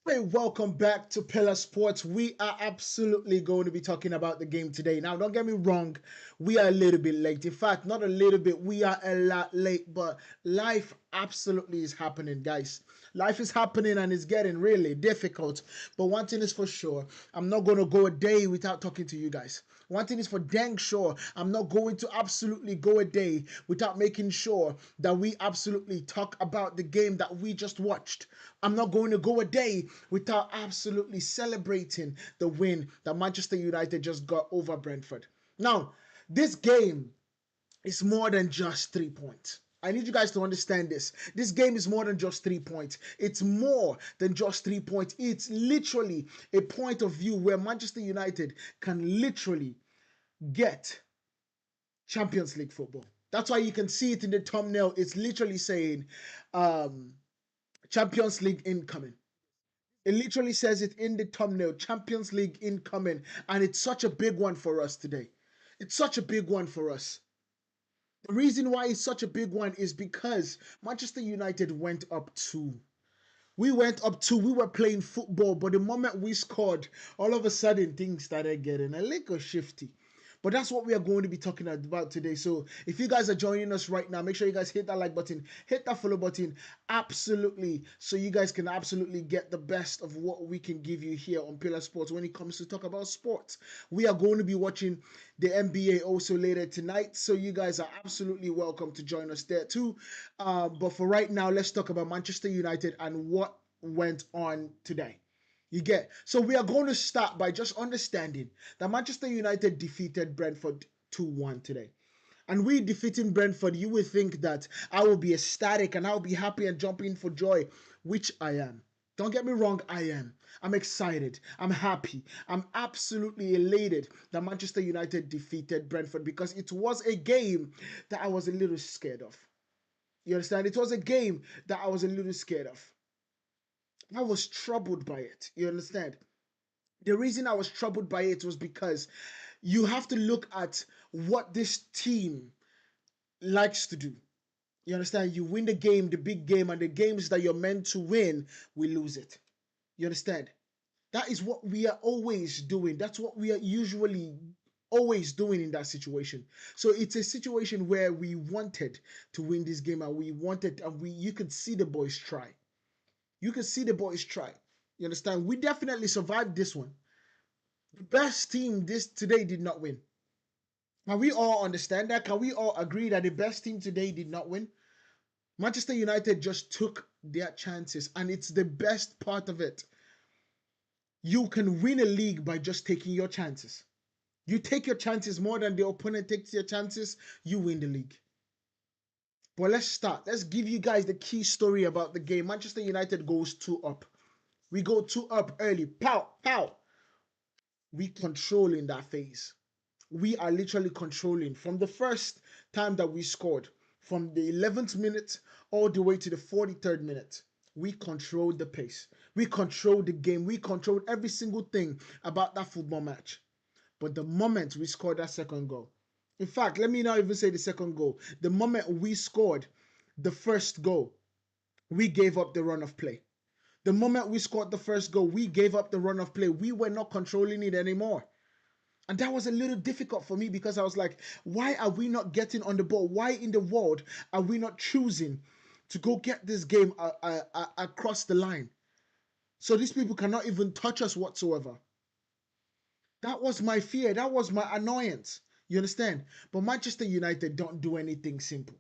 Hey, welcome back to Pillar Sports. We are absolutely going to be talking about the game today. Now, don't get me wrong, we are a little bit late. In fact, not a little bit, we are a lot late, but life absolutely is happening, guys. Life is happening and it's getting really difficult. But one thing is for sure, I'm not going to go a day without talking to you guys. One thing is for dang sure, I'm not going to absolutely go a day without making sure that we absolutely talk about the game that we just watched. I'm not going to go a day without absolutely celebrating the win that Manchester United just got over Brentford. Now, this game is more than just 3 points. I need you guys to understand this. This game is more than just 3 points. It's more than just 3 points. It's literally a point of view where Manchester United can literally get Champions League football. That's why you can see it in the thumbnail. It's literally saying um, Champions League incoming. It literally says it in the thumbnail, Champions League incoming, and it's such a big one for us today. It's such a big one for us. The reason why it's such a big one is because Manchester United went up 2. We went up 2. We were playing football, but the moment we scored, all of a sudden things started getting a little shifty. But that's what we are going to be talking about today. So if you guys are joining us right now, make sure you guys hit that like button, hit that follow button, absolutely, so you guys can absolutely get the best of what we can give you here on Pillar Sports when it comes to talk about sports. We are going to be watching the NBA also later tonight, so you guys are absolutely welcome to join us there too. But for right now, let's talk about Manchester United and what went on today. You get. So we are going to start by just understanding that Manchester United defeated Brentford 2-1 today. And we defeating Brentford, you would think that I will be ecstatic and I'll be happy and jumping for joy, which I am. Don't get me wrong, I am. I'm excited. I'm happy. I'm absolutely elated that Manchester United defeated Brentford because it was a game that I was a little scared of. You understand? It was a game that I was a little scared of. I was troubled by it. You understand? The reason I was troubled by it was because you have to look at what this team likes to do. You understand? You win the game, the big game, and the games that you're meant to win, we lose it. You understand? That is what we are always doing. That's what we are usually always doing in that situation. So it's a situation where we wanted to win this game and we wanted and we you could see the boys try. You could see the boys try. You understand? We definitely survived this one. The best team this today did not win. Can we all understand that? Can we all agree that the best team today did not win? Manchester United just took their chances, and it's the best part of it. You can win a league by just taking your chances. You take your chances more than the opponent takes their chances, you win the league. But let's start. Let's give you guys the key story about the game. Manchester United goes 2 up. We go 2 up early. Pow, pow. We controlling that phase. We are literally controlling from the first time that we scored, from the 11th minute all the way to the 43rd minute. We controlled the pace. We controlled the game. We controlled every single thing about that football match. But the moment we scored that second goal, in fact, let me not even say the second goal. The moment we scored the first goal, we gave up the run of play. The moment we scored the first goal, we gave up the run of play. We were not controlling it anymore. And that was a little difficult for me because I was like, why are we not getting on the ball? Why in the world are we not choosing to go get this game across the line? So these people cannot even touch us whatsoever. That was my fear. That was my annoyance. You understand? But Manchester United don't do anything simple.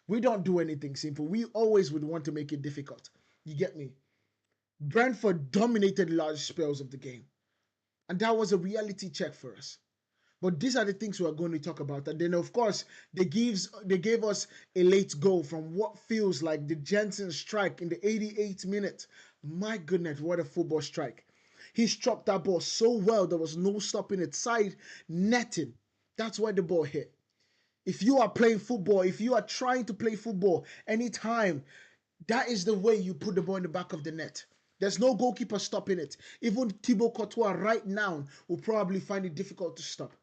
We don't do anything simple. We always would want to make it difficult. You get me? Brentford dominated large spells of the game. And that was a reality check for us. But these are the things we are going to talk about. And then, of course, they gave us a late goal from what feels like the Jensen strike in the 88th minute. My goodness, what a football strike. He struck that ball so well, there was no stopping it. Side netting. That's where the ball hit. If you are playing football, if you are trying to play football anytime, that is the way you put the ball in the back of the net. There's no goalkeeper stopping it. Even Thibaut Courtois right now will probably find it difficult to stop.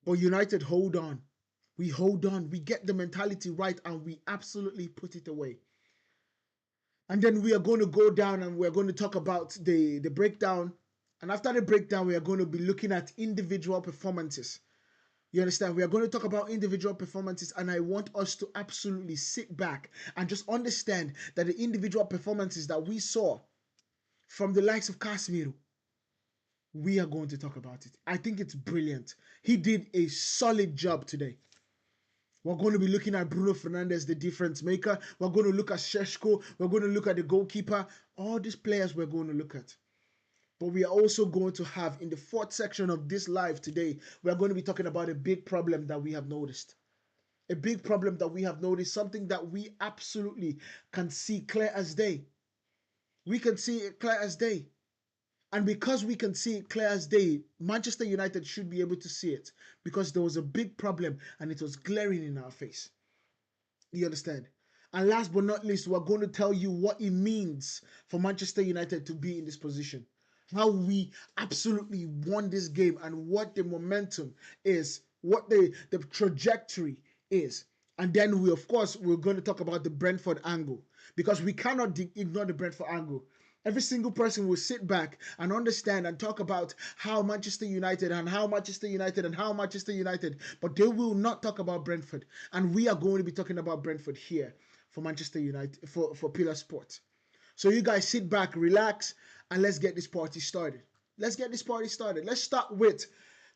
But United hold on. We hold on. We get the mentality right and we absolutely put it away. And then we are going to go down and we're going to talk about the breakdown. And after the breakdown, we are going to be looking at individual performances. You understand? We are going to talk about individual performances, and I want us to absolutely sit back and just understand that the individual performances that we saw from the likes of Casemiro, we are going to talk about it. I think it's brilliant. He did a solid job today. We're going to be looking at Bruno Fernandes, the difference maker. We're going to look at Sheshko. We're going to look at the goalkeeper. All these players we're going to look at. But we are also going to have, in the fourth section of this live today, we're going to be talking about a big problem that we have noticed. A big problem that we have noticed, something that we absolutely can see clear as day. We can see it clear as day. And because we can see it clear as day, Manchester United should be able to see it, because there was a big problem and it was glaring in our face. You understand? And last but not least, we're going to tell you what it means for Manchester United to be in this position. How we absolutely won this game and what the momentum is, what the trajectory is. And then we, of course, we're going to talk about the Brentford angle, because we cannot ignore the Brentford angle. Every single person will sit back and understand and talk about how Manchester United and how Manchester United and how Manchester United, but they will not talk about Brentford. And we are going to be talking about Brentford here for Manchester United, for Pillar Sports. So you guys sit back, relax, and let's get this party started. Let's get this party started. Let's start with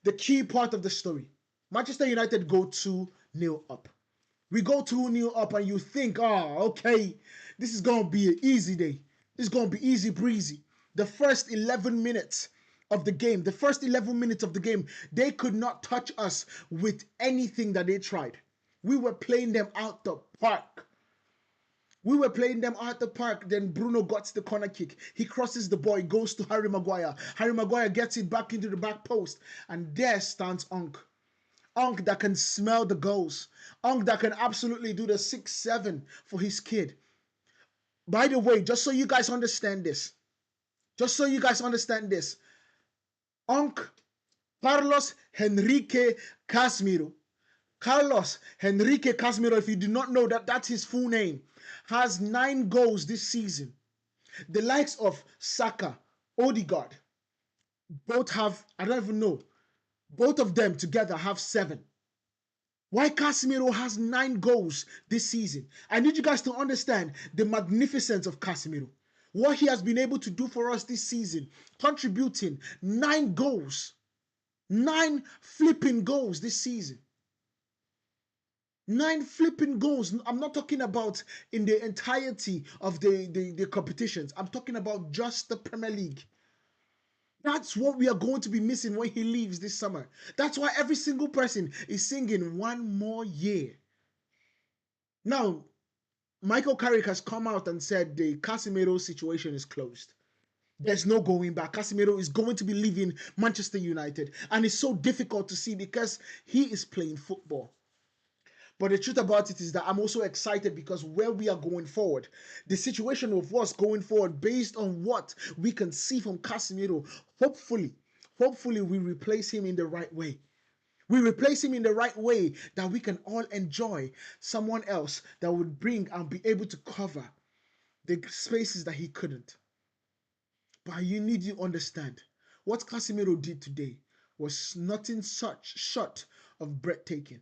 the key part of the story. Manchester United go 2-0 up. We go 2-0 up, and you think, oh, okay, this is going to be an easy day. This is going to be easy breezy. The first 11 minutes of the game, they could not touch us with anything that they tried. We were playing them out the park. Then Bruno got the corner kick. He crosses the ball, goes to Harry Maguire. Harry Maguire gets it back into the back post. And there stands Onk. Onk that can smell the goals. Onk that can absolutely do the 6-7 for his kid. By the way, just so you guys understand this, Onk, Carlos Henrique Casemiro, if you do not know that that's his full name, has 9 goals this season. The likes of Saka, Odegaard, both have, I don't even know, both of them together have 7. Why Casemiro has 9 goals this season? I need you guys to understand the magnificence of Casemiro. What he has been able to do for us this season, contributing 9 goals. 9 flipping goals this season. 9 flipping goals. I'm not talking about in the entirety of the competitions. I'm talking about just the Premier League. That's what we are going to be missing when he leaves this summer. That's why every single person is singing 1 more year. Now, Michael Carrick has come out and said the Casemiro situation is closed. There's no going back. Casemiro is going to be leaving Manchester United. And it's so difficult to see because he is playing football. But the truth about it is that I'm also excited because where we are going forward, the situation of us going forward based on what we can see from Casemiro, hopefully we replace him in the right way. We replace him in the right way that we can all enjoy someone else that would bring and be able to cover the spaces that he couldn't. But you need to understand, what Casemiro did today was nothing such short of breathtaking.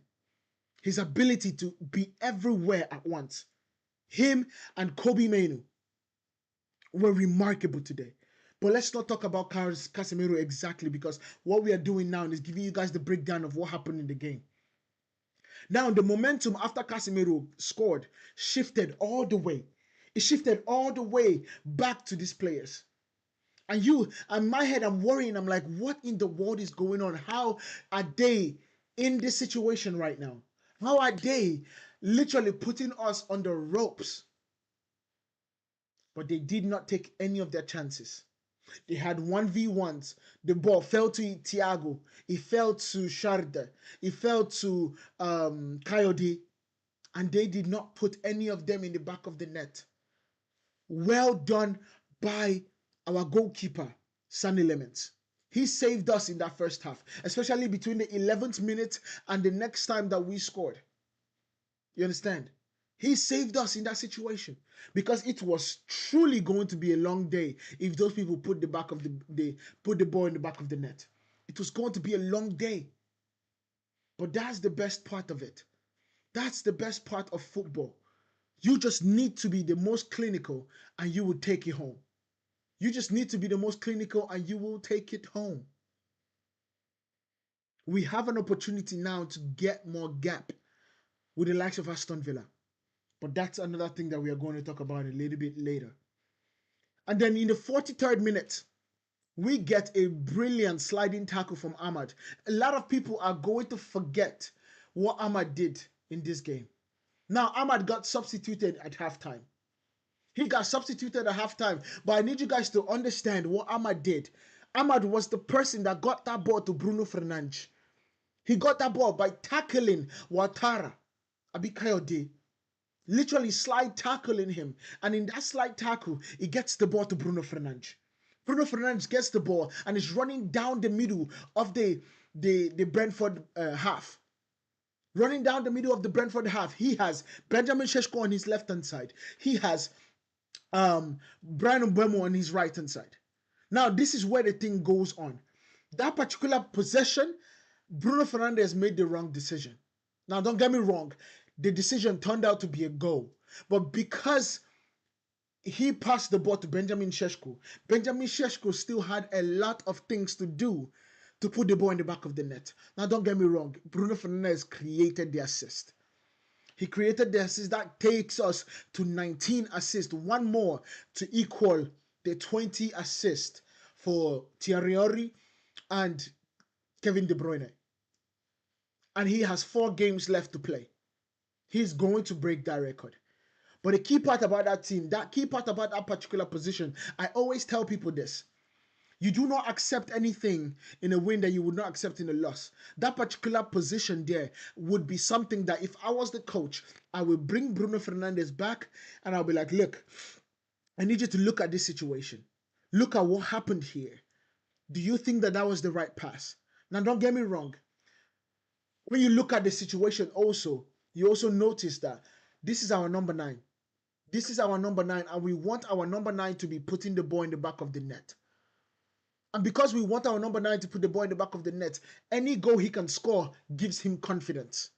His ability to be everywhere at once. Him and Kobe Mainoo were remarkable today. But let's not talk about Casemiro exactly, because what we are doing now is giving you guys the breakdown of what happened in the game. Now, the momentum after Casemiro scored shifted all the way. It shifted all the way back to these players. And in my head, I'm worrying. I'm like, what in the world is going on? How are they in this situation right now? How are they literally putting us on the ropes? But they did not take any of their chances. They had 1v1s. The ball fell to Thiago. It fell to Sharda. It fell to Coyote. And they did not put any of them in the back of the net. Well done by our goalkeeper, Sonny Lemons. He saved us in that first half, especially between the 11th minute and the next time that we scored. You understand? He saved us in that situation because it was truly going to be a long day if those people put the ball in the back of the net. It was going to be a long day. But that's the best part of it. That's the best part of football. You just need to be the most clinical and you will take it home. You just need to be the most clinical and you will take it home. We have an opportunity now to get more gap with the likes of Aston Villa. But that's another thing that we are going to talk about a little bit later. And then in the 43rd minute, we get a brilliant sliding tackle from Ahmad. A lot of people are going to forget what Ahmad did in this game. Now, Ahmad got substituted at halftime. He got substituted at halftime, but I need you guys to understand what Ahmad did. Ahmad was the person that got that ball to Bruno Fernandes. He got that ball by tackling Ouattara, Abikayode, literally slide tackling him. And in that slide tackle, he gets the ball to Bruno Fernandes. Bruno Fernandes gets the ball and is running down the middle of the Brentford half. Running down the middle of the Brentford half, he has Benjamin Sesko on his left-hand side. He has Brian Mbeumo on his right-hand side. Now, this is where the thing goes on. That particular possession, Bruno Fernandes made the wrong decision. Now, don't get me wrong. The decision turned out to be a goal. But because he passed the ball to Benjamin Sesko still had a lot of things to do to put the ball in the back of the net. Now, don't get me wrong. Bruno Fernandes created the assist. He created the assist that takes us to 19 assists. One more to equal the 20 assists for Thierry Henry and Kevin De Bruyne. And he has 4 games left to play. He's going to break that record. But the key part about that team, that key part about that particular position, I always tell people this. You do not accept anything in a win that you would not accept in a loss. That particular position there would be something that if I was the coach, I would bring Bruno Fernandes back and I'll be like, look, I need you to look at this situation. Look at what happened here. Do you think that that was the right pass? Now, don't get me wrong. When you look at the situation also, you also notice that this is our number 9. This is our number 9, and we want our number 9 to be putting the ball in the back of the net. And because we want our number 9 to put the ball in the back of the net, any goal he can score gives him confidence.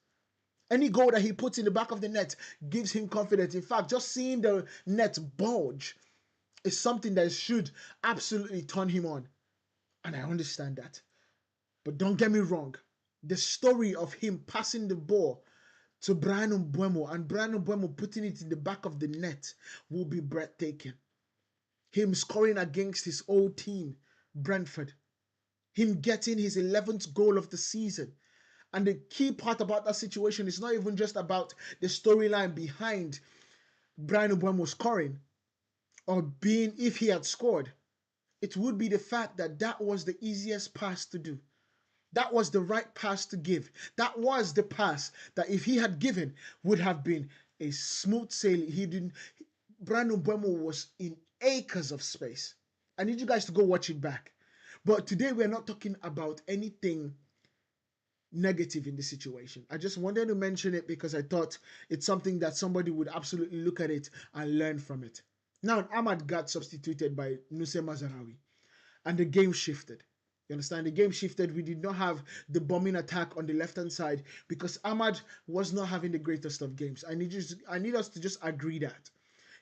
Any goal that he puts in the back of the net gives him confidence. In fact, just seeing the net bulge is something that should absolutely turn him on. And I understand that. But don't get me wrong. The story of him passing the ball to Brian Mbeumo and Brian Mbeumo putting it in the back of the net will be breathtaking. Him scoring against his old team, Brentford. Him getting his 11th goal of the season. And the key part about that situation is not even just about the storyline behind Brian Mbeumo scoring or being if he had scored. It would be the fact that that was the easiest pass to do. That was the right pass to give. That was the pass that if he had given would have been a smooth sailing. Brian Mbeumo was in acres of space. I need you guys to go watch it back. But today we're not talking about anything negative in the situation. I just wanted to mention it because I thought it's something that somebody would absolutely look at it and learn from it. Now, Ahmad got substituted by Nusay Mazraoui and the game shifted. You understand? The game shifted. We did not have the bombing attack on the left-hand side because Ahmad was not having the greatest of games. I need us to just agree that.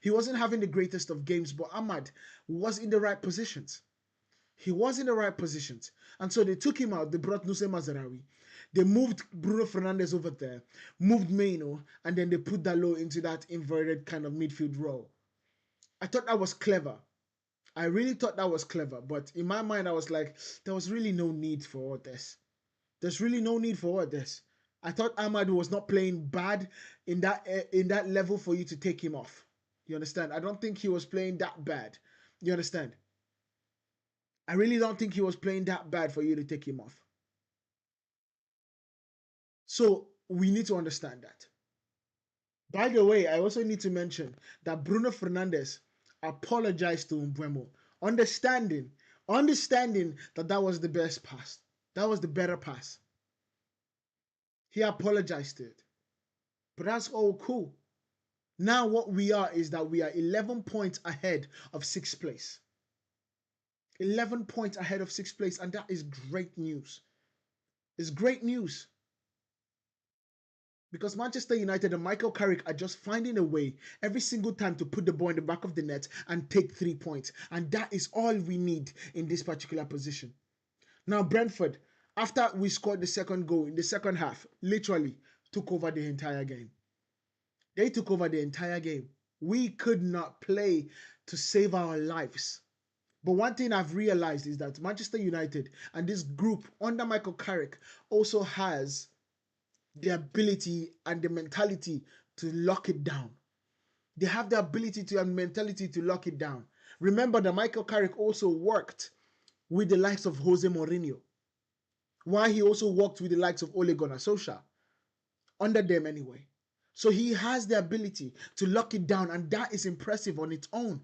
He wasn't having the greatest of games, but Ahmad was in the right positions. He was in the right positions. And so they took him out. They brought Nusay Mazraoui. They moved Bruno Fernandes over there, moved Maino, and then they put Dalot into that inverted kind of midfield role. I thought that was clever. I really thought that was clever, but in my mind, I was like, there was really no need for all this. There's really no need for all this. I thought Ahmad was not playing bad in that level for you to take him off. You understand? I don't think he was playing that bad. You understand? I really don't think he was playing that bad for you to take him off. So we need to understand that. By the way, I also need to mention that Bruno Fernandes apologized to Mbeumo, understanding that that was the best pass. That was the better pass. He apologized to it. But that's all cool. Now what we are is that we are 11 points ahead of 6th place. 11 points ahead of 6th place, and that is great news. It's great news. Because Manchester United and Michael Carrick are just finding a way every single time to put the ball in the back of the net and take 3 points. And that is all we need in this particular position. Now, Brentford, after we scored the second goal in the second half, literally took over the entire game. They took over the entire game. We could not play to save our lives. But one thing I've realized is that Manchester United and this group under Michael Carrick also has the ability and the mentality to lock it down. They have the ability to and mentality to lock it down. Remember that Michael Carrick also worked with the likes of Jose Mourinho, while he also worked with the likes of Ole Gunnar Solskjaer, under them anyway. So he has the ability to lock it down, and that is impressive on its own.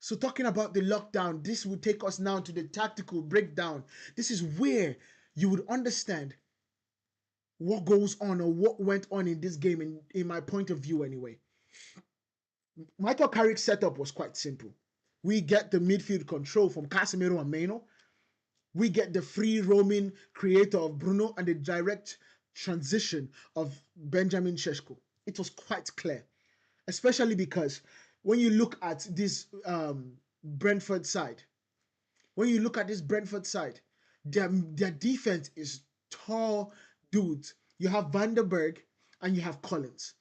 So talking about the lockdown, this will take us now to the tactical breakdown. This is where you would understand what goes on or what went on in this game in my point of view anyway. Michael Carrick's setup was quite simple. We get the midfield control from Casemiro and Meno. We get the free roaming creator of Bruno and the direct transition of Benjamin Šeško. It was quite clear, especially because when you look at this Brentford side, their defense is tall dudes. You have Van der Berg and you have Collins.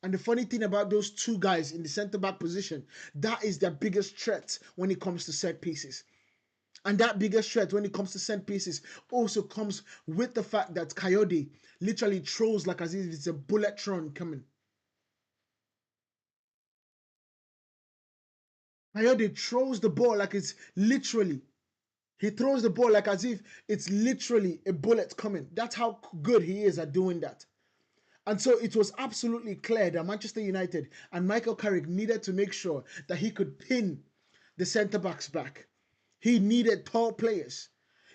And the funny thing about those two guys in the centre-back position, that is their biggest threat when it comes to set pieces. And that biggest threat when it comes to set pieces also comes with the fact that Coyote literally throws like as if it's a bulletron coming. Coyote throws the ball like it's literally, he throws the ball like as if it's literally a bullet coming. That's how good he is at doing that. And so it was absolutely clear that Manchester United and Michael Carrick needed to make sure that he could pin the centre-backs back. He needed tall players.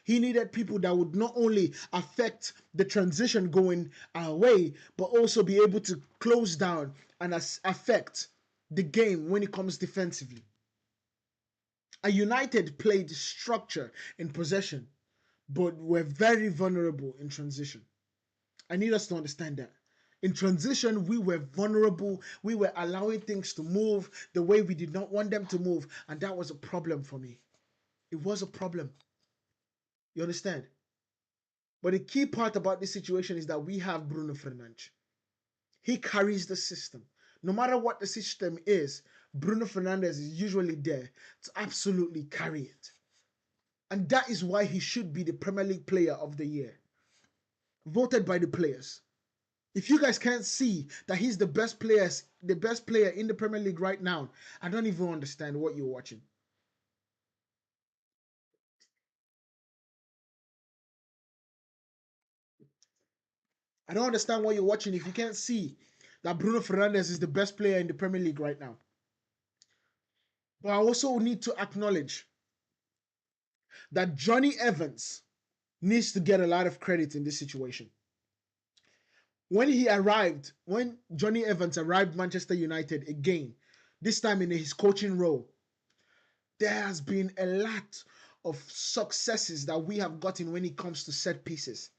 He needed people that would not only affect the transition going away, but also be able to close down and affect the game when it comes defensively. And United played structure in possession, but were very vulnerable in transition. I need us to understand that. In transition, we were vulnerable. We were allowing things to move the way we did not want them to move. And that was a problem for me. It was a problem. You understand? But the key part about this situation is that we have Bruno Fernandes. He carries the system. No matter what the system is, Bruno Fernandes is usually there to absolutely carry it. And that is why he should be the Premier League Player of the Year. Voted by the players. If you guys can't see that he's the best player in the Premier League right now, I don't even understand what you're watching. I don't understand what you're watching if you can't see that Bruno Fernandes is the best player in the Premier League right now. But I also need to acknowledge that Johnny Evans needs to get a lot of credit in this situation. When Johnny Evans arrived Manchester United again, this time in his coaching role, there has been a lot of successes that we have gotten when it comes to set pieces.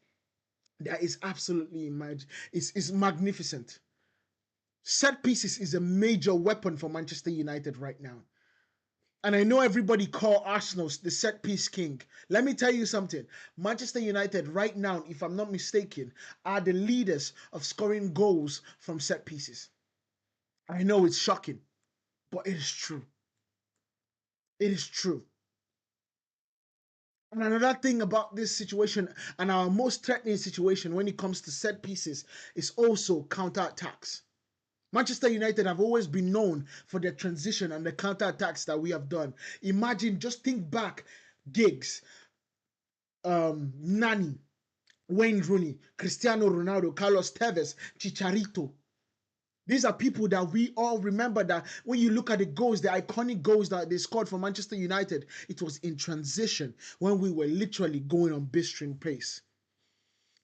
That is absolutely it's magnificent. Set pieces is a major weapon for Manchester United right now. And I know everybody call Arsenal the set piece king. Let me tell you something. Manchester United right now, if I'm not mistaken, are the leaders of scoring goals from set pieces. I know it's shocking, but it is true. It is true. And another thing about this situation and our most threatening situation when it comes to set pieces is also counter-attacks. Manchester United have always been known for their transition and the counter-attacks that we have done. Imagine, just think back, Giggs, Nani, Wayne Rooney, Cristiano Ronaldo, Carlos Tevez, Chicharito. These are people that we all remember that when you look at the goals, the iconic goals that they scored for Manchester United, it was in transition when we were literally going on blistering pace.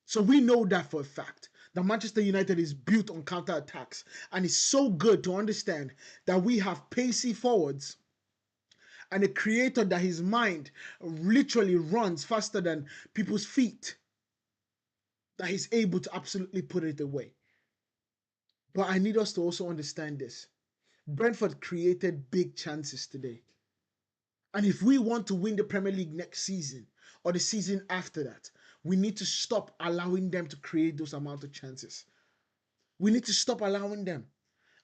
So we know that for a fact, That Manchester United is built on counter-attacks. And it's so good to understand that we have pacey forwards and a creator that his mind literally runs faster than people's feet, that he's able to absolutely put it away. But I need us to also understand this. Brentford created big chances today. And if we want to win the Premier League next season or the season after that, we need to stop allowing them to create those amount of chances. We need to stop allowing them.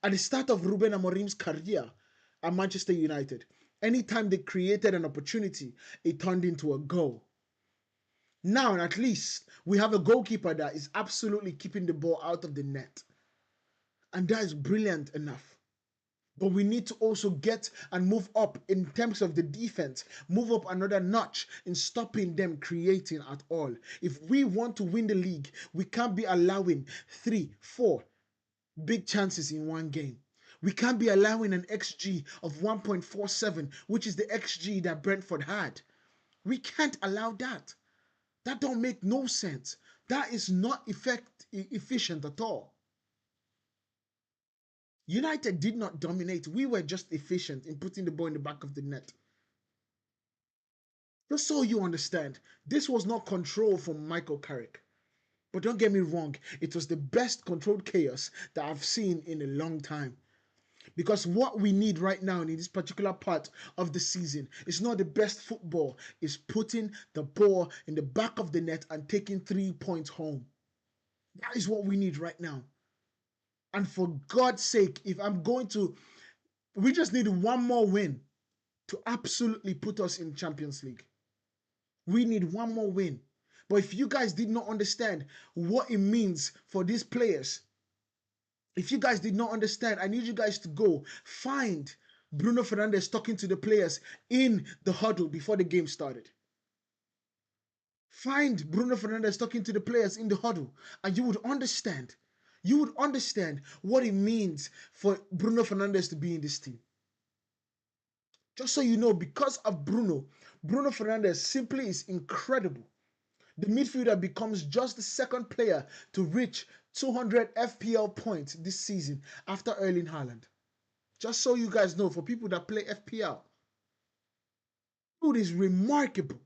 At the start of Ruben Amorim's career at Manchester United, anytime they created an opportunity, it turned into a goal. Now, at least, we have a goalkeeper that is absolutely keeping the ball out of the net. And that is brilliant enough. But we need to also get and move up in terms of the defense, move up another notch in stopping them creating at all. If we want to win the league, we can't be allowing 3, 4 big chances in one game. We can't be allowing an XG of 1.47, which is the XG that Brentford had. We can't allow that. That don't make no sense. That is not efficient at all. United did not dominate. We were just efficient in putting the ball in the back of the net. Just so you understand, this was not control from Michael Carrick. But don't get me wrong, it was the best controlled chaos that I've seen in a long time. Because what we need right now in this particular part of the season is not the best football, it's putting the ball in the back of the net and taking 3 points home. That is what we need right now. And for God's sake, if I'm going to, we just need one more win to absolutely put us in Champions League. We need one more win. But if you guys did not understand what it means for these players, if you guys did not understand, I need you guys to go find Bruno Fernandes talking to the players in the huddle before the game started. Find Bruno Fernandes talking to the players in the huddle, and you would understand. You would understand what it means for Bruno Fernandes to be in this team. Just so you know, because of Bruno Fernandes simply is incredible. The midfielder becomes just the second player to reach 200 FPL points this season after Erling Haaland. Just so you guys know, for people that play FPL, dude is remarkable.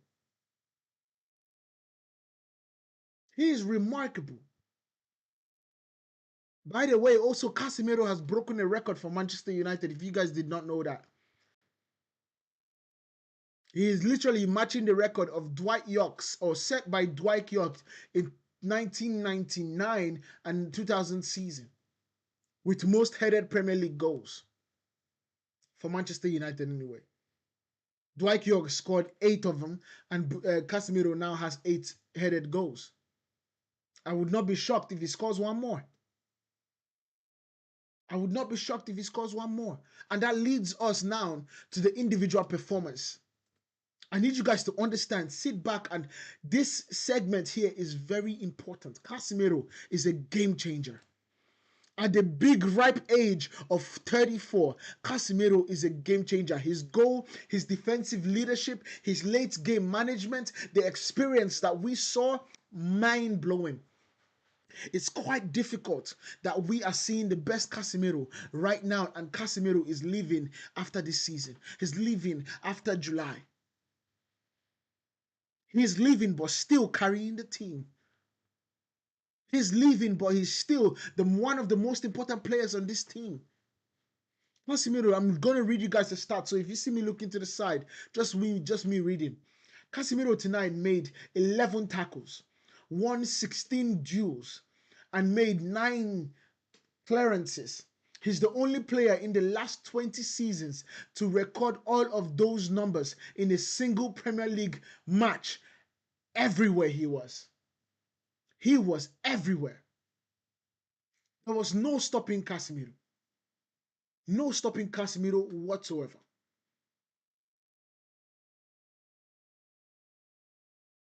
He is remarkable. By the way, also Casemiro has broken a record for Manchester United, if you guys did not know that. He is literally matching the record of Dwight York's, or set by Dwight York in 1999 and 2000 season, with most headed Premier League goals for Manchester United anyway. Dwight York scored 8 of them, and Casemiro now has 8 headed goals. I would not be shocked if he scores one more. I would not be shocked if he scores one more. And that leads us now to the individual performance. I need you guys to understand, sit back, and this segment here is very important. Casemiro is a game changer. At the big ripe age of 34, Casemiro is a game changer. His goal, his defensive leadership, his late game management, the experience that we saw, mind-blowing. It's quite difficult that we are seeing the best Casemiro right now, and Casemiro is leaving after this season. He's leaving after July. He's leaving, but still carrying the team. He's leaving, but he's still one of the most important players on this team. Casemiro, I'm going to read you guys the stats. So if you see me looking to the side, just me reading. Casemiro tonight made 11 tackles, won 16 duels, and made 9 clearances. He's the only player in the last 20 seasons to record all of those numbers in a single Premier League match. Everywhere he was. He was everywhere. There was no stopping Casemiro. No stopping Casemiro whatsoever.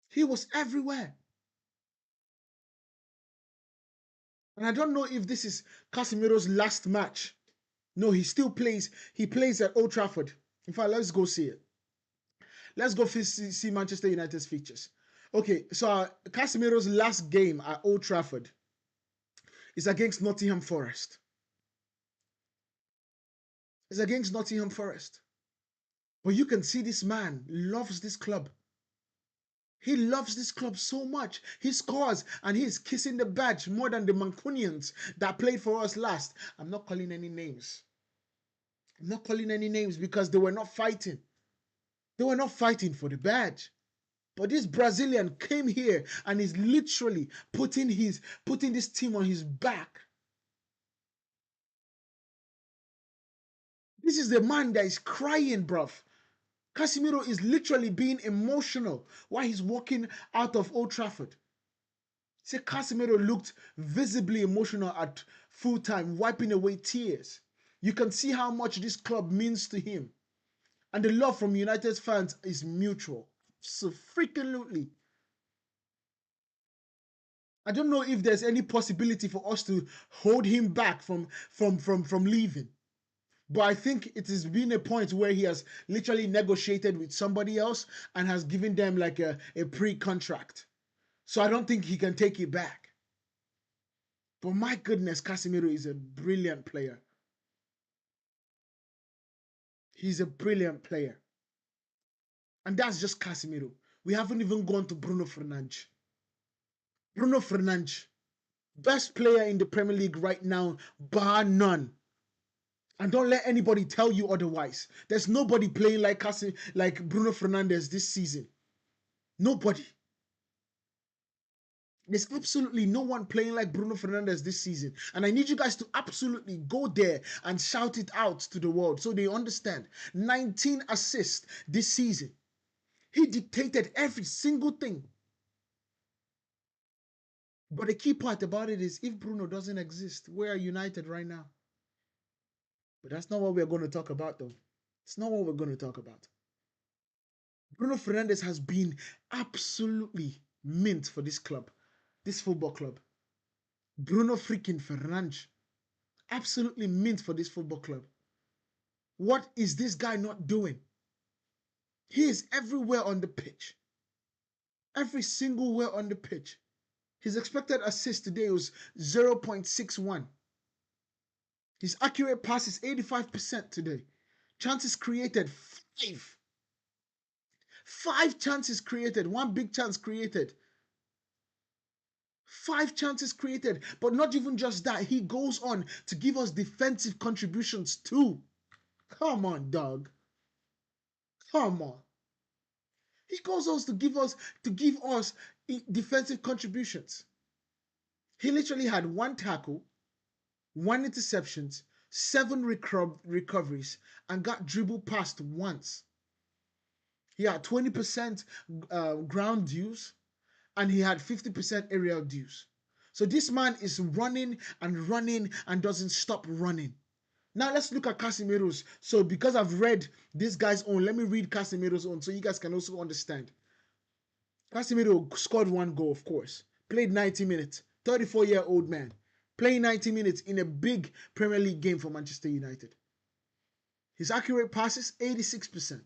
He was everywhere. And I don't know if this is Casemiro's last match. No, he still plays. He plays at Old Trafford. In fact, let's go see it. Let's go see Manchester United's features. Okay, so Casemiro's last game at Old Trafford. is against Nottingham Forest. It's against Nottingham Forest. But you can see this man loves this club. He loves this club so much. He scores and he's kissing the badge more than the Mancunians that played for us last. I'm not calling any names. I'm not calling any names because they were not fighting. They were not fighting for the badge. But this Brazilian came here and is literally putting this team on his back. This is the man that is crying, bruv. Casemiro is literally being emotional while he's walking out of Old Trafford. See, Casemiro looked visibly emotional at full time, wiping away tears. You can see how much this club means to him. And the love from United fans is mutual. So freaking. I don't know if there's any possibility for us to hold him back from leaving. But I think it has been a point where he has literally negotiated with somebody else and has given them like a pre-contract. So I don't think he can take it back. But my goodness, Casemiro is a brilliant player. He's a brilliant player. And that's just Casemiro. We haven't even gone to Bruno Fernandes. Bruno Fernandes, best player in the Premier League right now, bar none. And don't let anybody tell you otherwise. There's nobody playing like Bruno Fernandes this season. Nobody. There's absolutely no one playing like Bruno Fernandes this season. And I need you guys to absolutely go there and shout it out to the world so they understand. 19 assists this season. He dictated every single thing. But the key part about it is if Bruno doesn't exist, where are United right now? But that's not what we're going to talk about, though. It's not what we're going to talk about. Bruno Fernandes has been absolutely mint for this club, this football club. Bruno freaking Fernandes, absolutely mint for this football club. What is this guy not doing? He is everywhere on the pitch. Every single where on the pitch. His expected assist today was 0.61. His accurate pass is 85% today. Chances created, 5. 5 chances created. 1 big chance created. 5 chances created. But not even just that. He goes on to give us defensive contributions too. Come on, dog. Come on. He goes on to give us defensive contributions. He literally had 1 tackle, 1 interceptions, 7 recoveries, and got dribbled past once. He had 20% ground duels, and he had 50% aerial duels. So this man is running and doesn't stop running. Now let's look at Casemiro's. So because I've read this guy's own, let me read Casemiro's own so you guys can also understand. Casemiro scored 1 goal, of course. Played 90 minutes. 34-year-old man. Playing 90 minutes in a big Premier League game for Manchester United. His accurate passes, 86%.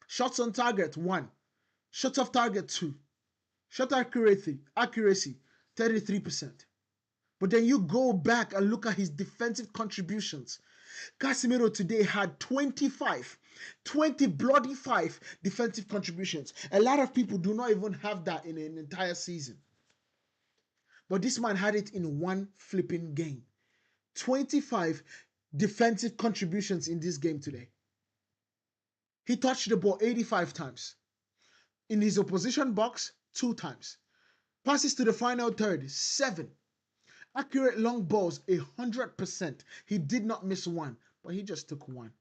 Shots on target, 1. Shots off target, 2. Shot accuracy, 33%. But then you go back and look at his defensive contributions. Casemiro today had 20 bloody 5 defensive contributions. A lot of people do not even have that in an entire season. But this man had it in 1 flipping game. 25 defensive contributions in this game today. He touched the ball 85 times. In his opposition box, 2 times. Passes to the final third, 7. Accurate long balls, 100%. He did not miss 1, but he just took 1.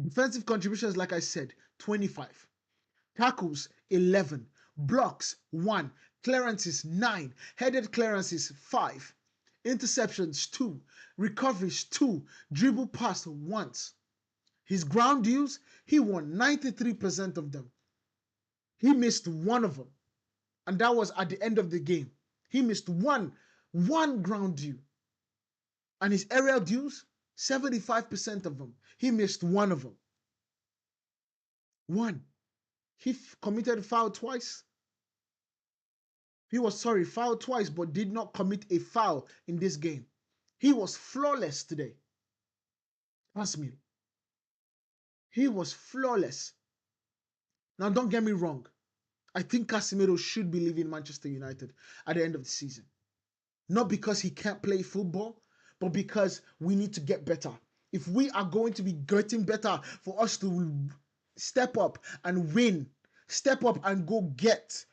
Defensive contributions, like I said, 25. Tackles, 11. Blocks, 1. Clearances, 9. Headed clearances, 5. Interceptions, 2. Recoveries, 2. Dribble pass, once. His ground duels, he won 93% of them. He missed 1 of them. And that was at the end of the game. He missed one ground duel. And his aerial duels, 75% of them. He missed 1 of them. 1. He committed a foul twice. He was, sorry, fouled twice, but did not commit a foul in this game. He was flawless today. Casemiro. He was flawless. Now, don't get me wrong. I think Casemiro should be leaving Manchester United at the end of the season. Not because he can't play football, but because we need to get better. If we are going to be getting better for us to step up and win, step up and go get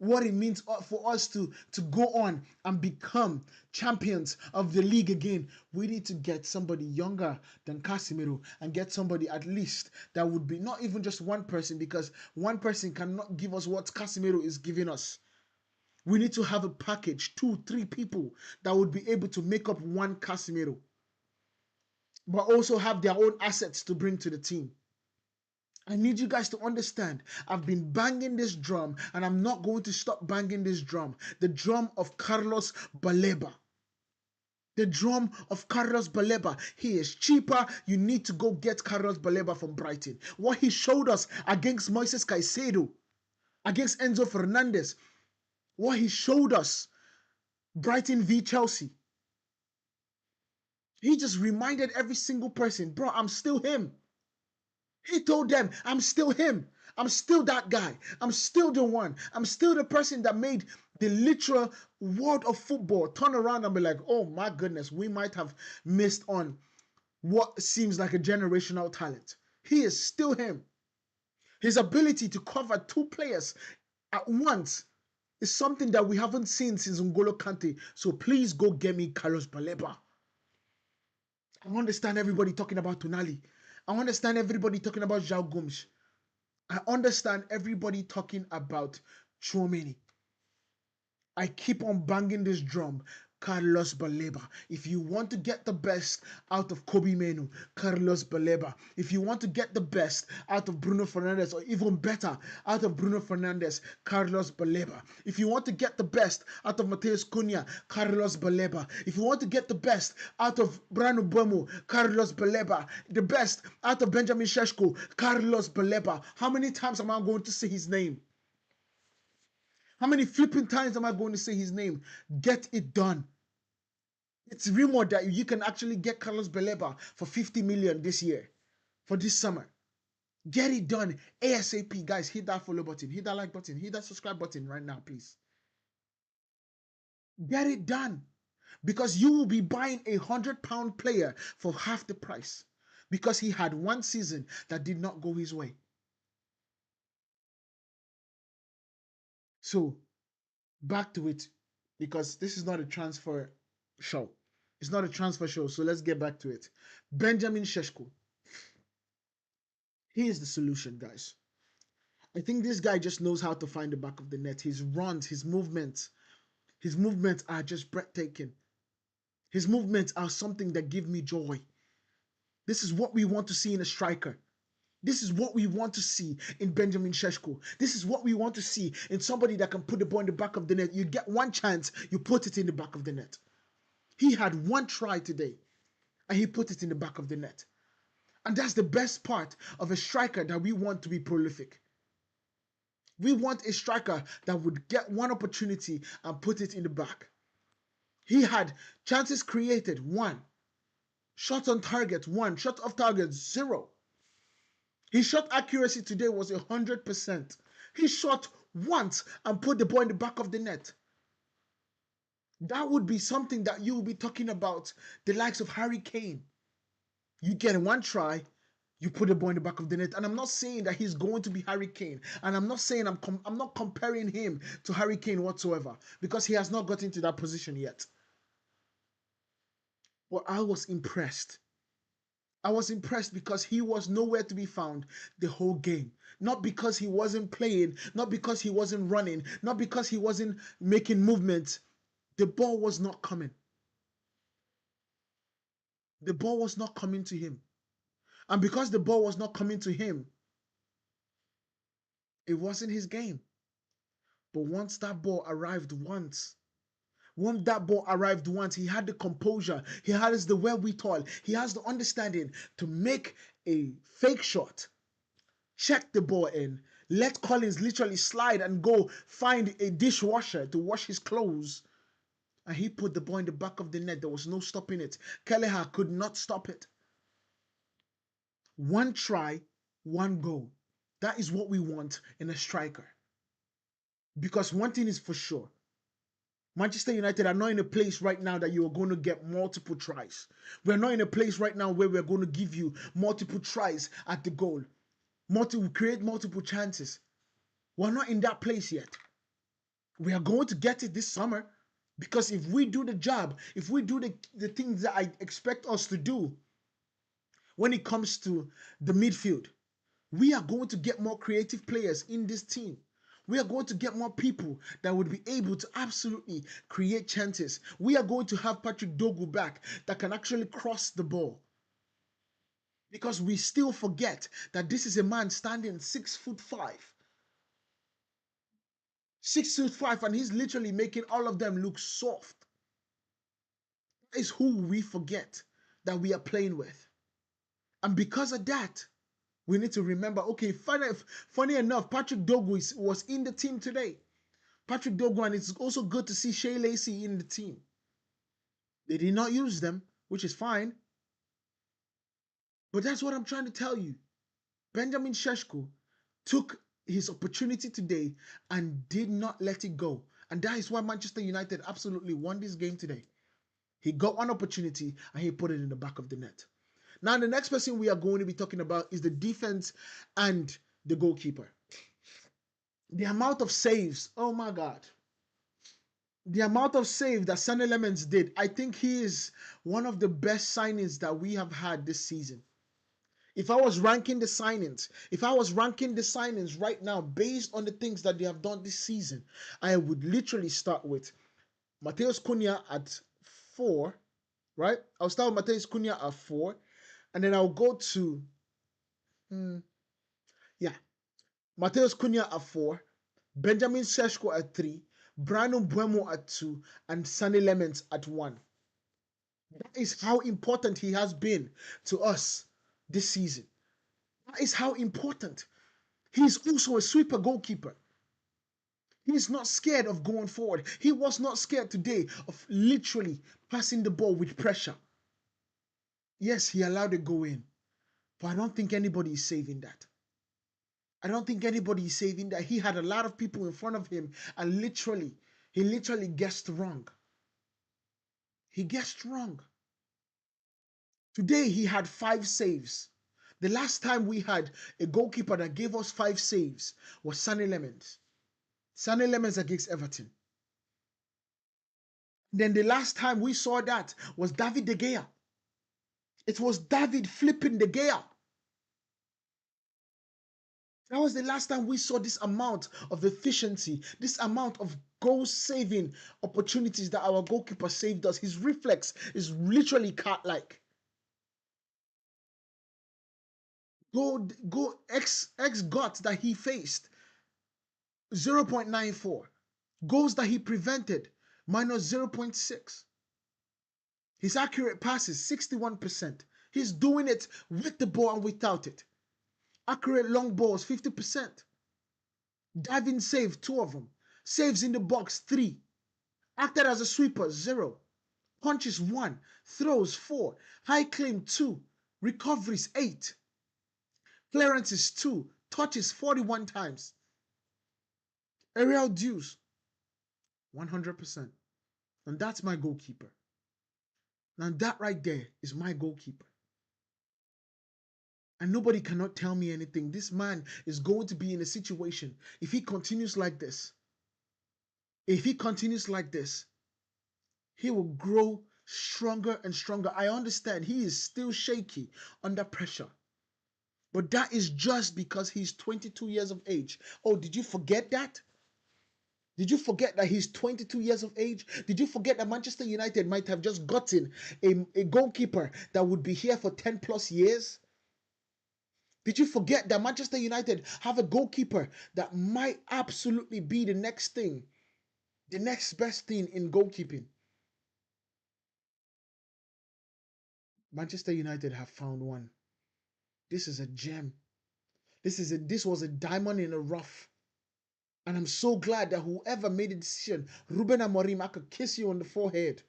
what it means for us to go on and become champions of the league again, we need to get somebody younger than Casemiro and get somebody at least that would be not even just one person, because one person cannot give us what Casemiro is giving us. We need to have a package, 2-3 people that would be able to make up one Casemiro, but also have their own assets to bring to the team. I need you guys to understand, I've been banging this drum and I'm not going to stop banging this drum. The drum of Carlos Baleba. The drum of Carlos Baleba. He is cheaper. You need to go get Carlos Baleba from Brighton. What he showed us against Moises Caicedo, against Enzo Fernandez, what he showed us, Brighton v Chelsea. He just reminded every single person, bro, I'm still him. He told them, I'm still him. I'm still that guy. I'm still the one. I'm still the person that made the literal world of football turn around and be like, oh my goodness, we might have missed on what seems like a generational talent. He is still him. His ability to cover 2 players at once is something that we haven't seen since N'Golo Kante. So please go get me Carlos Baleba. I understand everybody talking about Tonali. I understand everybody talking about João Gomes. I understand everybody talking about Tchouaméni. I keep on banging this drum. Carlos Baleba. If you want to get the best out of Kobe Menu, Carlos Baleba. If you want to get the best out of Bruno Fernandes, or even better out of Bruno Fernandes, Carlos Baleba. If you want to get the best out of Matheus Cunha, Carlos Baleba. If you want to get the best out of Brano Bomo, Carlos Baleba. The best out of Benjamin Šeško, Carlos Baleba. How many times am I going to say his name? How many flipping times am I going to say his name? Get it done. It's rumored that you can actually get Carlos Baleba for 50 million this year, for this summer. Get it done ASAP. Guys, hit that follow button, hit that like button, hit that subscribe button right now, please. Get it done. Because you will be buying a £100 player for half the price. Because he had one season that did not go his way. So, back to it, because this is not a transfer show. It's not a transfer show, so let's get back to it. Benjamin Šeško. He is the solution, guys. I think this guy just knows how to find the back of the net. His runs, his movements are just breathtaking. His movements are something that give me joy. This is what we want to see in a striker. This is what we want to see in Benjamin Šeško. This is what we want to see in somebody that can put the ball in the back of the net. You get one chance, you put it in the back of the net. He had one try today, and he put it in the back of the net. And that's the best part of a striker that we want to be prolific. We want a striker that would get one opportunity and put it in the back. He had chances created, 1. Shots on target, 1. Shots off target, 0. His shot accuracy today was 100%. He shot once and put the ball in the back of the net. That would be something that you will be talking about the likes of Harry Kane. You get one try, you put the ball in the back of the net. And I'm not saying that he's going to be Harry Kane. And I'm not saying I'm not comparing him to Harry Kane whatsoever, because he has not gotten to that position yet. But I was impressed. I was impressed because he was nowhere to be found the whole game. Not because he wasn't playing, not because he wasn't running, not because he wasn't making movements. The ball was not coming. The ball was not coming to him. And because the ball was not coming to him, it wasn't his game. But once that ball arrived he had the composure, he has the wherewithal, he has the understanding to make a fake shot, check the ball in, Let Collins literally slide and go find a dishwasher to wash his clothes. And he put the ball in the back of the net. There was no stopping it. Kelleher could not stop it. One try, one goal. That is what we want in a striker. Because one thing is for sure. Manchester United are not in a place right now that you are going to get multiple tries. We're not in a place right now where we're going to give you multiple tries at the goal. Create multiple chances. We're not in that place yet. We are going to get it this summer. Because if we do the job, if we do the things that I expect us to do when it comes to the midfield, we are going to get more creative players in this team. We are going to get more people that would be able to absolutely create chances. We are going to have Patrick Dogu back that can actually cross the ball. Because we still forget that this is a man standing 6'5". 6'5", and he's literally making all of them look soft. That is who we forget that we are playing with. And because of that, we need to remember, okay, funny enough, Patrick Dogu was in the team today. Patrick Dogu, and it's also good to see Shea Lacey in the team. They did not use them, which is fine. But that's what I'm trying to tell you. Benjamin Šeško took his opportunity today and did not let it go. And that is why Manchester United absolutely won this game today. He got one opportunity and he put it in the back of the net. Now, the next person we are going to be talking about is the defense and the goalkeeper. The amount of saves, oh my God. The amount of saves that Sonny Lemons did, I think he is one of the best signings that we have had this season. If I was ranking the signings right now based on the things that they have done this season, I would literally start with Matheus Cunha at 4, right? I'll start with Matheus Cunha at 4, and then I'll go to, Matheus Cunha at 4, Benjamin Šeško at 3, Brano Mbeumo at 2, and Sonny Lemons at 1. That is how important he has been to us this season. That is how important. He is also a sweeper goalkeeper. He is not scared of going forward. He was not scared today of literally passing the ball with pressure. Yes, he allowed it go in, but I don't think anybody is saving that. I don't think anybody is saving that. He had a lot of people in front of him, and he literally guessed wrong. He guessed wrong. Today, he had 5 saves. The last time we had a goalkeeper that gave us 5 saves was Sonny Lemons. Sonny Lemons against Everton. Then the last time we saw that was David De Gea. It was David flipping De Gea. That was the last time we saw this amount of efficiency, this amount of goal-saving opportunities that our goalkeeper saved us. His reflex is literally cat-like. Go X gots that he faced, 0.94. Goals that he prevented, minus 0.6. His accurate passes, 61%. He's doing it with the ball and without it. Accurate long balls, 50%. Diving save, 2 of them. Saves in the box, 3. Acted as a sweeper, 0. Punches, 1. Throws, 4. High claim, 2. Recoveries, 8. Clearances, 2. Touches, 41 times. Aerial duels, 100%. And that's my goalkeeper. Now that right there is my goalkeeper. And nobody cannot tell me anything. This man is going to be in a situation, if he continues like this, he will grow stronger and stronger. I understand he is still shaky under pressure. But that is just because he's 22 years of age. Oh, did you forget that? Did you forget that he's 22 years of age? Did you forget that Manchester United might have just gotten a goalkeeper that would be here for 10 plus years? Did you forget that Manchester United have a goalkeeper that might absolutely be the next thing, the next best thing in goalkeeping? Manchester United have found one. This is a gem. This was a diamond in the rough. And I'm so glad that whoever made the decision, Ruben Amorim, I could kiss you on the forehead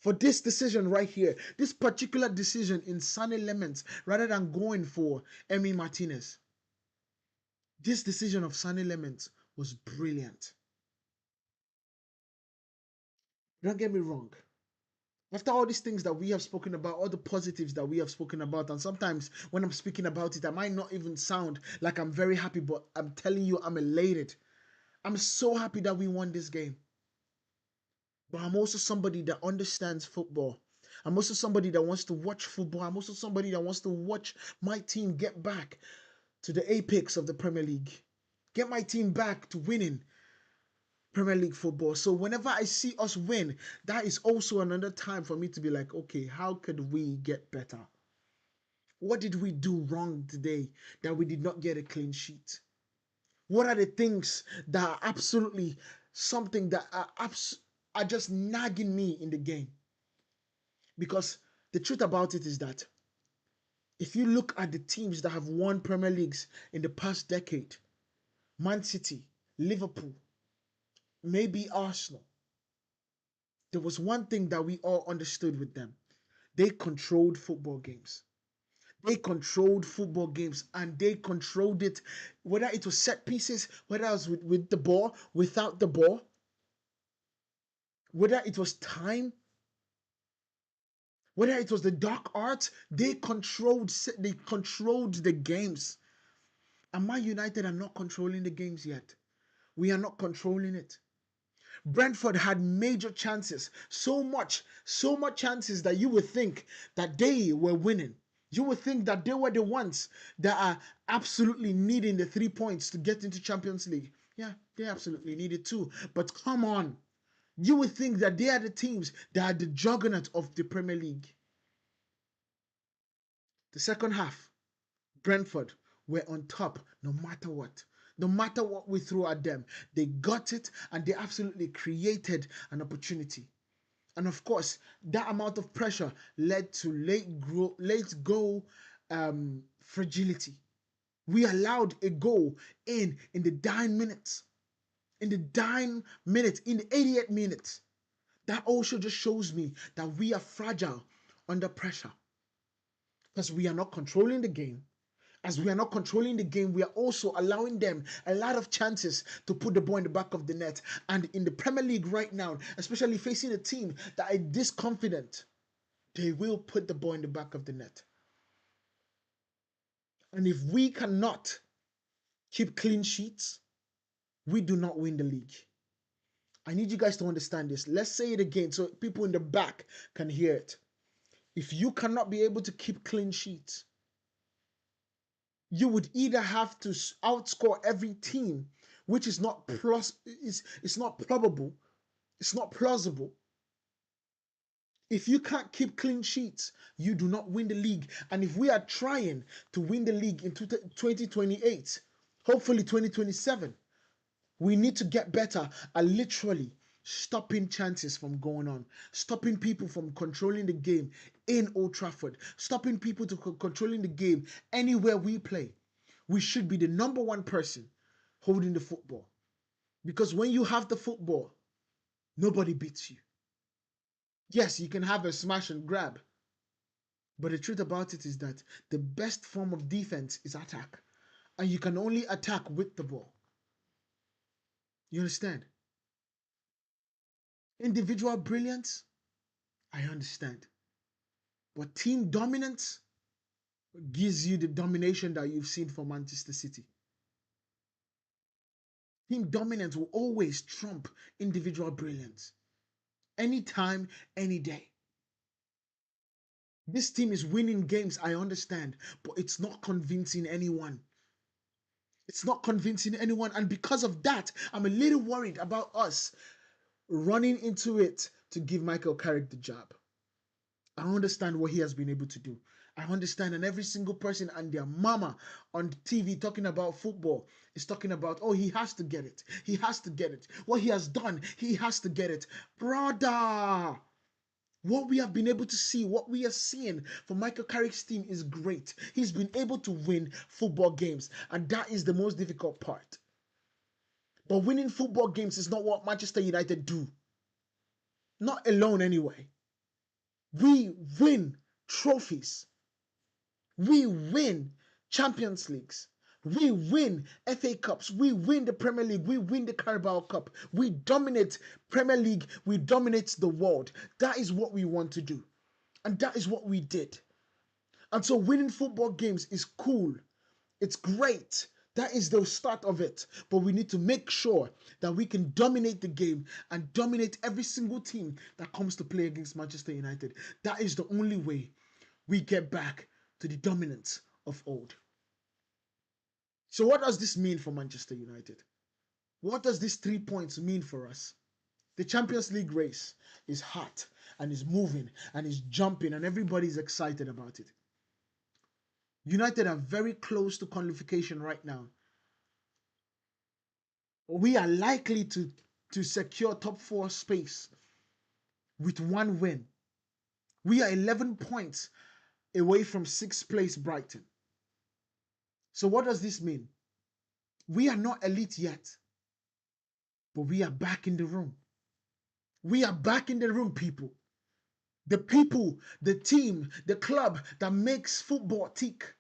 for this decision right here, this particular decision in Sunny Lemons, rather than going for Emi Martinez. This decision of Sunny Lemons was brilliant. Don't get me wrong. After all these things that we have spoken about, all the positives that we have spoken about, and sometimes when I'm speaking about it, I might not even sound like I'm very happy, but I'm telling you, I'm elated. I'm so happy that we won this game. But I'm also somebody that understands football. I'm also somebody that wants to watch football. I'm also somebody that wants to watch my team get back to the apex of the Premier League. Get my team back to winning Premier League football. So whenever I see us win, that is also another time for me to be like, okay, how could we get better? What did we do wrong today that we did not get a clean sheet? What are the things that are absolutely something that are just nagging me in the game? Because the truth about it is that if you look at the teams that have won Premier Leagues in the past decade, Man City, Liverpool, maybe Arsenal, there was one thing that we all understood with them. They controlled football games. They controlled football games and they controlled it, whether it was set pieces, whether it was with the ball, without the ball, whether it was time, whether it was the dark arts, they controlled the games. And Man United are not controlling the games yet. We are not controlling it. Brentford had major chances, so much chances that you would think that they were winning. You would think that they were the ones that are absolutely needing the 3 points to get into Champions League. Yeah, they absolutely need it too. But come on. You would think that they are the teams that are the juggernaut of the Premier League. The second half, Brentford were on top no matter what. No matter what we threw at them, they got it and they absolutely created an opportunity. And of course, that amount of pressure led to late goal fragility. We allowed a goal in the dying minutes. In the 88th minute. That also just shows me that we are fragile under pressure. Because we are not controlling the game. As we are not controlling the game, we are also allowing them a lot of chances to put the ball in the back of the net. And in the Premier League right now, especially facing a team that is this confident, they will put the ball in the back of the net. And if we cannot keep clean sheets, we do not win the league. I need you guys to understand this. Let's say it again so people in the back can hear it. If you cannot be able to keep clean sheets, you would either have to outscore every team, which is not it's not probable, it's not plausible. If you can't keep clean sheets, you do not win the league. And if we are trying to win the league in 2028, hopefully 2027, we need to get better at literally stopping chances from going on, stopping people from controlling the game in Old Trafford, stopping people to controlling the game anywhere we play. We should be the number one person holding the football. Because when you have the football, nobody beats you. Yes, you can have a smash and grab. But the truth about it is that the best form of defense is attack. And you can only attack with the ball. You understand? Individual brilliance, I understand. But team dominance gives you the domination that you've seen from Manchester City. Team dominance will always trump individual brilliance. Anytime, any day. This team is winning games, I understand, but it's not convincing anyone. It's not convincing anyone. And because of that, I'm a little worried about us running into it to give Michael Carrick the job. I understand what he has been able to do. I understand, and every single person and their mama on TV talking about football is talking about, oh, he has to get it. He has to get it. What he has done, he has to get it. Brother, What we have been able to see, what we are seeing from Michael Carrick's team is great. He's been able to win football games, and that is the most difficult part. But winning football games is not what Manchester United do. Not alone anyway. We win trophies. We win Champions Leagues. We win FA Cups. We win the Premier League. We win the Carabao Cup. We dominate Premier League. We dominate the world. That is what we want to do. And that is what we did. And so winning football games is cool. It's great. That is the start of it. But we need to make sure that we can dominate the game and dominate every single team that comes to play against Manchester United. That is the only way we get back to the dominance of old. So what does this mean for Manchester United? What does these 3 points mean for us? The Champions League race is hot and is moving and is jumping and everybody's excited about it. United are very close to qualification right now. We are likely to secure top 4 space with 1 win. We are 11 points away from 6th place Brighton. So what does this mean? We are not elite yet, but we are back in the room. We are back in the room, people. The people, the team, the club that makes football tick,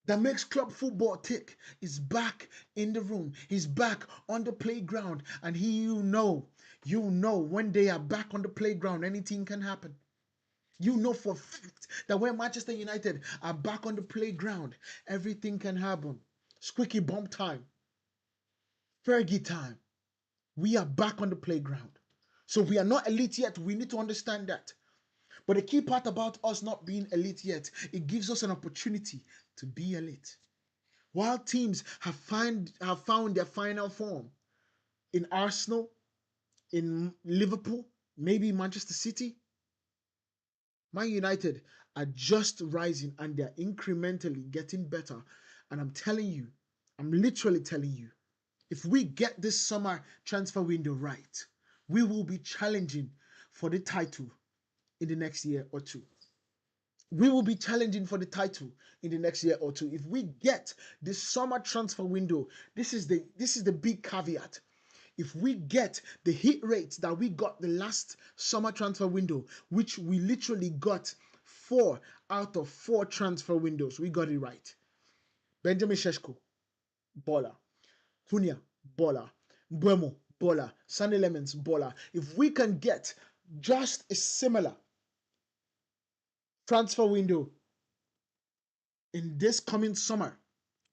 that makes club football tick, is back in the room. He's back on the playground. And you know when they are back on the playground, anything can happen. You know for a fact that when Manchester United are back on the playground, everything can happen. Squeaky bum time. Fergie time. We are back on the playground. So we are not elite yet. We need to understand that. But the key part about us not being elite yet, it gives us an opportunity to be elite. While teams have found their final form in Arsenal, in Liverpool, maybe Manchester City, Man United are just rising and they're incrementally getting better. And I'm telling you, I'm literally telling you, if we get this summer transfer window right, we will be challenging for the title in the next year or two. We will be challenging for the title in the next year or two. If we get this summer transfer window, this is the big caveat. If we get the hit rates that we got the last summer transfer window, which we literally got 4 out of 4 transfer windows, we got it right. Benjamin Šeško, baller. Cunha, baller. Mbeumo, baller. Sané Lemens, baller. If we can get just a similar transfer window in this coming summer,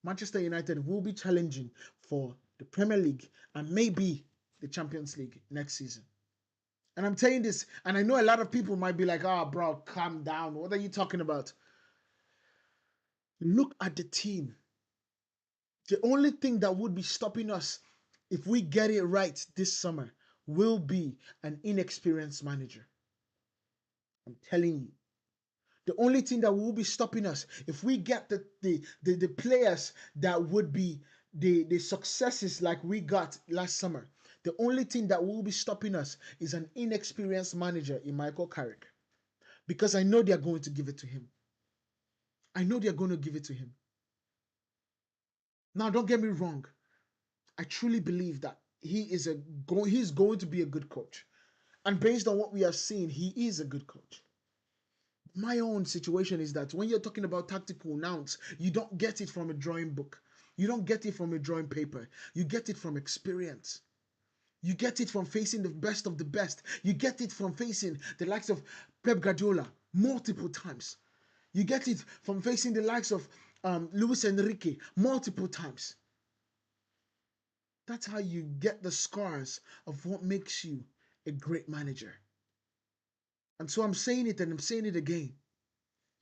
Manchester United will be challenging for the Premier League and maybe the Champions League next season. And I'm telling this, and I know a lot of people might be like, "Oh, bro, calm down. What are you talking about?" Look at the team. The only thing that would be stopping us if we get it right this summer will be an inexperienced manager. I'm telling you. The only thing that will be stopping us, if we get the players that would be the successes like we got last summer, the only thing that will be stopping us is an inexperienced manager in Michael Carrick. Because I know they're going to give it to him. I know they're going to give it to him. Now, don't get me wrong. I truly believe that he's going to be a good coach. And based on what we have seen, he is a good coach. My own situation is that when you're talking about tactical nouns, you don't get it from a drawing book. You don't get it from a drawing paper. You get it from experience. You get it from facing the best of the best. You get it from facing the likes of Pep Guardiola multiple times. You get it from facing the likes of Luis Enrique multiple times. That's how you get the scars of what makes you a great manager. And so I'm saying it and I'm saying it again.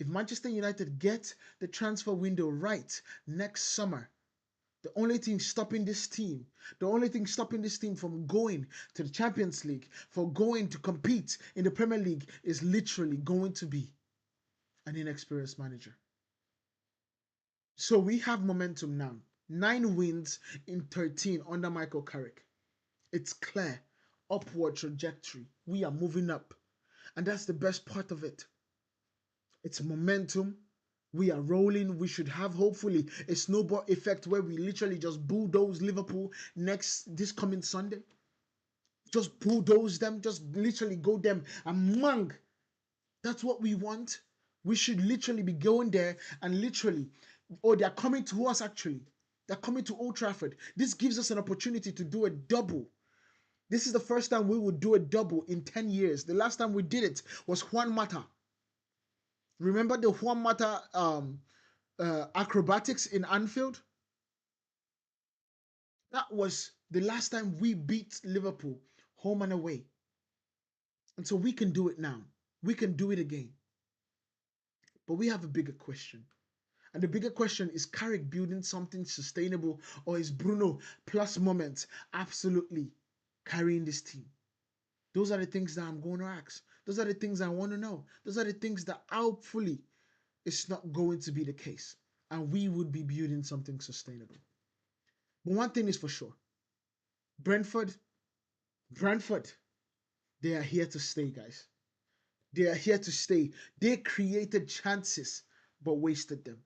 If Manchester United get the transfer window right next summer, the only thing stopping this team from going to the Champions League, for going to compete in the Premier League, is literally going to be an inexperienced manager. So we have momentum now. 9 wins in 13 under Michael Carrick. It's clear. Upward trajectory. We are moving up. And that's the best part of it. It's momentum. We are rolling. We should have hopefully a snowball effect where we literally just bulldoze Liverpool this coming Sunday. Just bulldoze them, just literally go them and mang. That's what we want. We should literally be going there and literally, oh, they're coming to us actually. They're coming to Old Trafford. This gives us an opportunity to do a double. This is the first time we would do a double in 10 years. The last time we did it was Juan Mata. Remember the Juan Mata acrobatics in Anfield? That was the last time we beat Liverpool home and away. And so we can do it now. We can do it again. But we have a bigger question. And the bigger question is Carrick building something sustainable, or is Bruno plus moments absolutely carrying this team? Those are the things that I'm going to ask. Those are the things I want to know. Those are the things that hopefully it's not going to be the case. And we would be building something sustainable. But one thing is for sure. Brentford, they are here to stay, guys. They are here to stay. They created chances, but wasted them.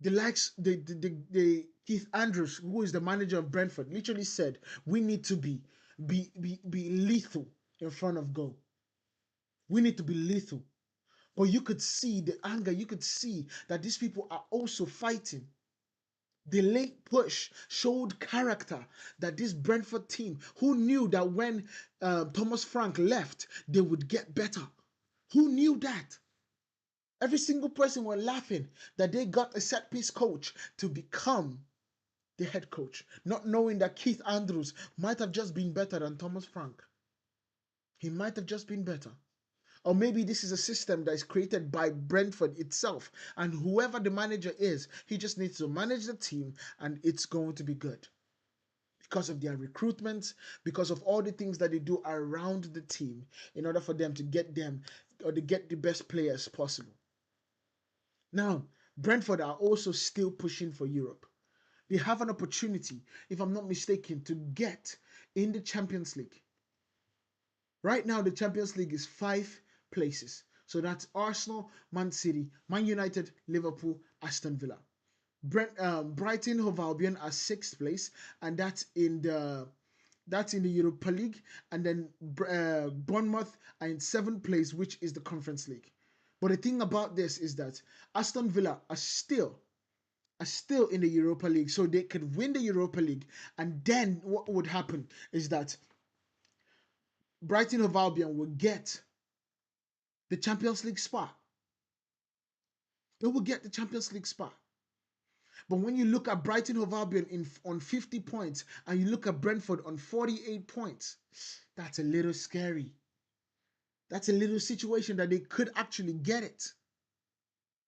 The likes, the Keith Andrews, who is the manager of Brentford, literally said, we need to be lethal in front of goal. We need to be lethal. But you could see the anger. You could see that these people are also fighting. The late push showed character that this Brentford team, who knew that when Thomas Frank left, they would get better. Who knew that? Every single person were laughing that they got a set-piece coach to become the head coach, not knowing that Keith Andrews might have just been better than Thomas Frank. He might have just been better. Or maybe this is a system that is created by Brentford itself, and whoever the manager is, he just needs to manage the team and it's going to be good. Because of their recruitment, because of all the things that they do around the team in order for them to get the best players possible. Now, Brentford are also still pushing for Europe. They have an opportunity, if I'm not mistaken, to get in the Champions League. Right now, the Champions League is 5 places. So that's Arsenal, Man City, Man United, Liverpool, Aston Villa. Brighton Hove Albion are 6th place, and that's in the Europa League. And then Bournemouth are in 7th place, which is the Conference League. But the thing about this is that Aston Villa are still in the Europa League, so they could win the Europa League, and then what would happen is that Brighton Hove Albion will get the Champions League spot. They will get the Champions League spot. But when you look at Brighton Hove Albion on 50 points and you look at Brentford on 48 points, that's a little scary. That's a little situation that they could actually get it.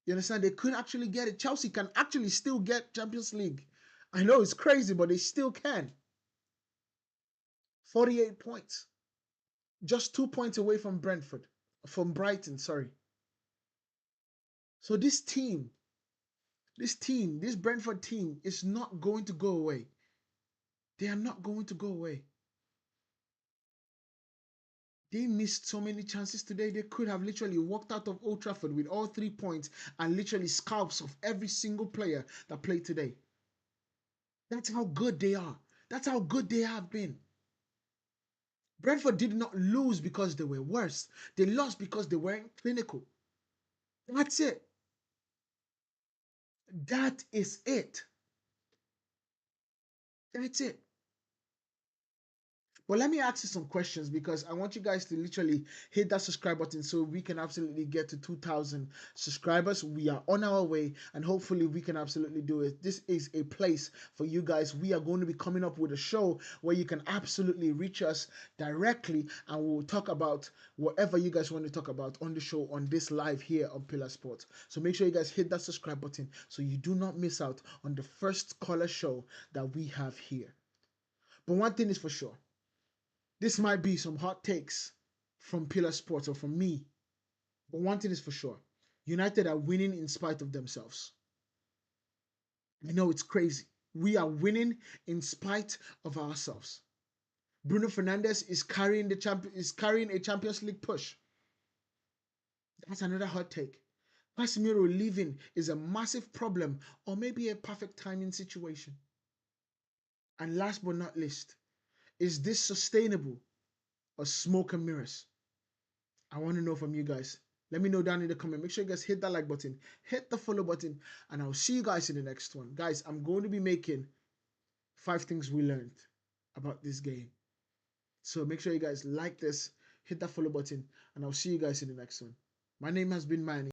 You understand? They could actually get it. Chelsea can actually still get Champions League. I know it's crazy, but they still can. 48 points. Just 2 points away from Brighton, sorry. So this Brentford team is not going to go away. They are not going to go away. They missed so many chances today. They could have literally walked out of Old Trafford with all 3 points and literally scalps of every single player that played today. That's how good they are. That's how good they have been. Brentford did not lose because they were worse. They lost because they weren't clinical. That's it. That is it. That's it. But let me ask you some questions, because I want you guys to literally hit that subscribe button so we can absolutely get to 2,000 subscribers. We are on our way, and hopefully we can absolutely do it. This is a place for you guys. We are going to be coming up with a show where you can absolutely reach us directly, and we'll talk about whatever you guys want to talk about on the show, on this live here on Pillar Sports. So make sure you guys hit that subscribe button so you do not miss out on the first color show that we have here. But one thing is for sure. This might be some hot takes from Pillar Sports or from me, but one thing is for sure. United are winning in spite of themselves. I know it's crazy. We are winning in spite of ourselves. Bruno Fernandes is carrying a Champions League push. That's another hot take. Casemiro leaving is a massive problem or maybe a perfect timing situation. And last but not least, is this sustainable or smoke and mirrors? I want to know from you guys. Let me know down in the comment. Make sure you guys hit that like button, hit the follow button, and I'll see you guys in the next one. Guys, I'm going to be making 5 things we learned about this game. So make sure you guys like this, hit that follow button, and I'll see you guys in the next one. My name has been Manny.